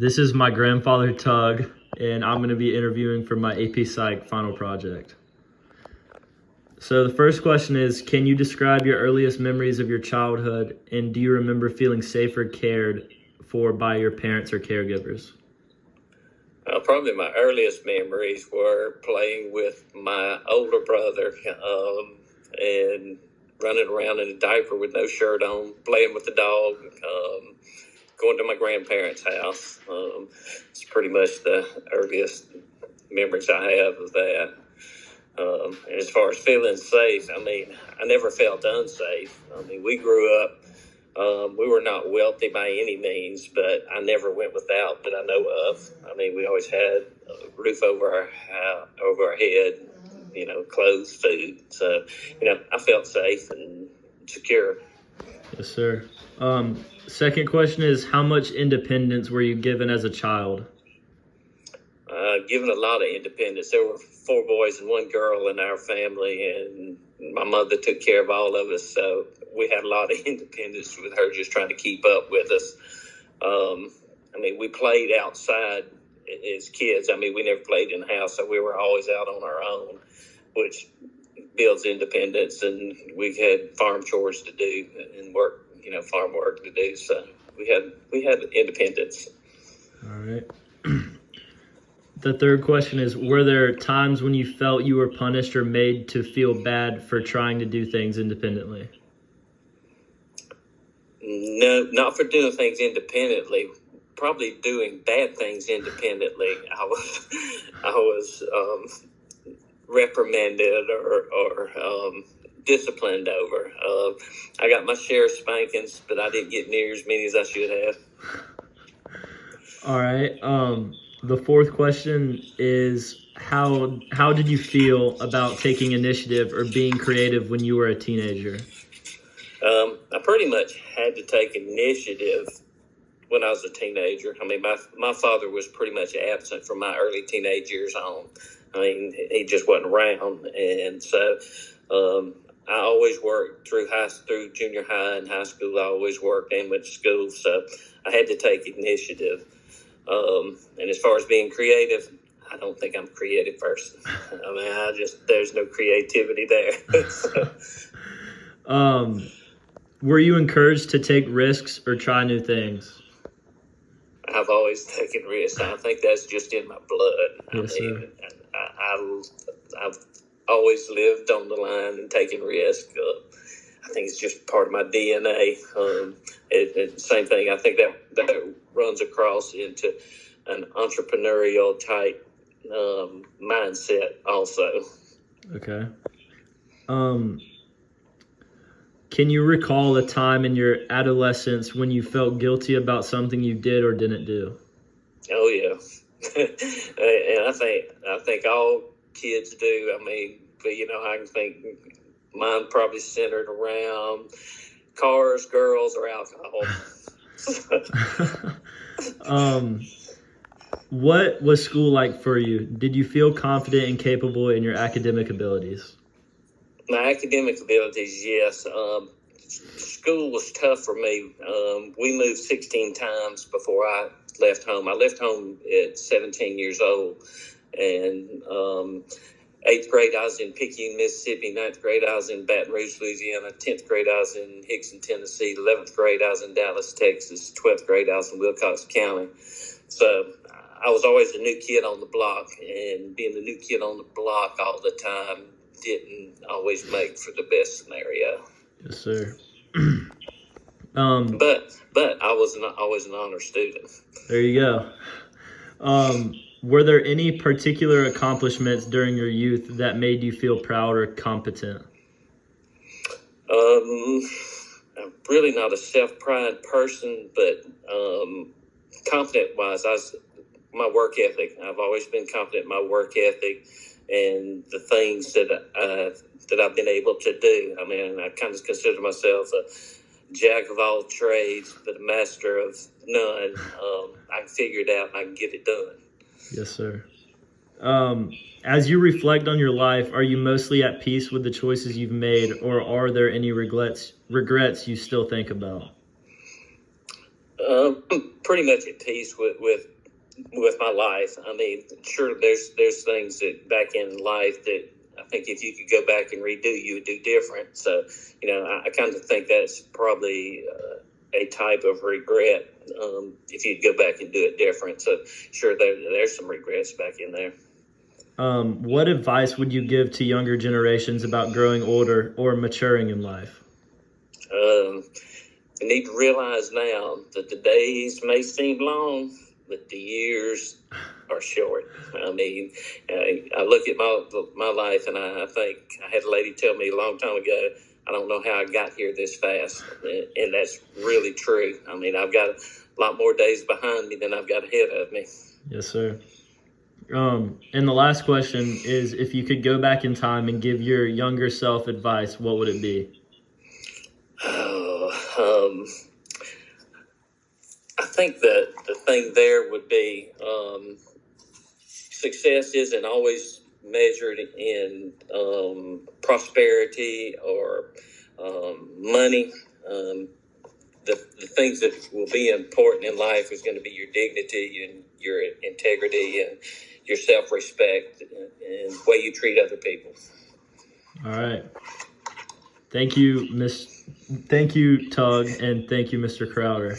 This is my grandfather, Tug, and I'm going to be interviewing for my AP Psych final project. So the first question is, can you describe your earliest memories of your childhood, and do you remember feeling safe or cared for by your parents or caregivers? Probably my earliest memories were playing with my older brother and running around in a diaper with no shirt on, playing with the dog, going to my grandparents' house. It's pretty much the earliest memories I have of that. And as far as feeling safe, I never felt unsafe. We grew up. We were not wealthy by any means, but I never went without that I know of. We always had a roof over our head, clothes, food. So, I felt safe and secure. Yes, sir. Second question is, how much independence were you given as a child? Given a lot of independence. There were 4 boys and 1 girl in our family, and my mother took care of all of us, so we had a lot of independence with her just trying to keep up with us. We played outside as kids. We never played in the house, so we were always out on our own, which builds independence, and we had farm chores to do and work, farm work to do, so we had independence. All right. The third question is, were there times when you felt you were punished or made to feel bad for trying to do things independently? No, not for doing things independently. Probably doing bad things independently. I was reprimanded or disciplined over. I got my share of spankings, but I didn't get near as many as I should have. All right. The fourth question is, how did you feel about taking initiative or being creative when you were a teenager? I pretty much had to take initiative when I was a teenager. My father was pretty much absent from my early teenage years on. He just wasn't around, and so I always worked through junior high and high school. I always worked and went to school, so I had to take initiative. And as far as being creative, I don't think I'm a creative person. There's no creativity there. So. Were you encouraged to take risks or try new things? I've always taken risks. I think that's just in my blood. Yes, sir. I've always lived on the line and taken risks. I think it's just part of my DNA. Same thing. I think that runs across into an entrepreneurial type mindset also. Okay. Can you recall a time in your adolescence when you felt guilty about something you did or didn't do? Oh yeah, and I think all kids do. But I can think mine probably centered around cars, girls, or alcohol. What was school like for you? Did you feel confident and capable in your academic abilities? My academic abilities, yes. School was tough for me. We moved 16 times before I left home. I left home at 17 years old. And 8th grade, I was in Picayune, Mississippi. 9th grade, I was in Baton Rouge, Louisiana. 10th grade, I was in Hickson, Tennessee. 11th grade, I was in Dallas, Texas. 12th grade, I was in Wilcox County. So I was always a new kid on the block. And being the new kid on the block all the time didn't always make for the best scenario. Yes, sir. But I was always an honor student. There you go. Were there any particular accomplishments during your youth that made you feel proud or competent? I'm really not a self-pride person, but confident-wise, my work ethic. I've always been confident in my work ethic and the things that I've been able to do. I kind of consider myself a jack of all trades, but a master of none. I can figure it out and I can get it done. Yes, sir. As you reflect on your life, are you mostly at peace with the choices you've made, or are there any regrets you still think about? pretty much at peace with my life. I mean, sure, there's things that back in life that I think if you could go back and redo, you would do different. So, I kind of think that's probably a type of regret if you'd go back and do it different. So, sure, there's some regrets back in there. What advice would you give to younger generations about growing older or maturing in life? You need to realize now that the days may seem long, but the years are short. I mean, I look at my life, and I think I had a lady tell me a long time ago, I don't know how I got here this fast, and that's really true. I mean, I've got a lot more days behind me than I've got ahead of me. Yes, sir. And the last question is, if you could go back in time and give your younger self advice, what would it be? I think that the thing there would be success isn't always measured in prosperity or money. The things that will be important in life is going to be your dignity and your integrity and your self-respect and the way you treat other people. All right. Thank you, Tug, and thank you, Mr. Crowder.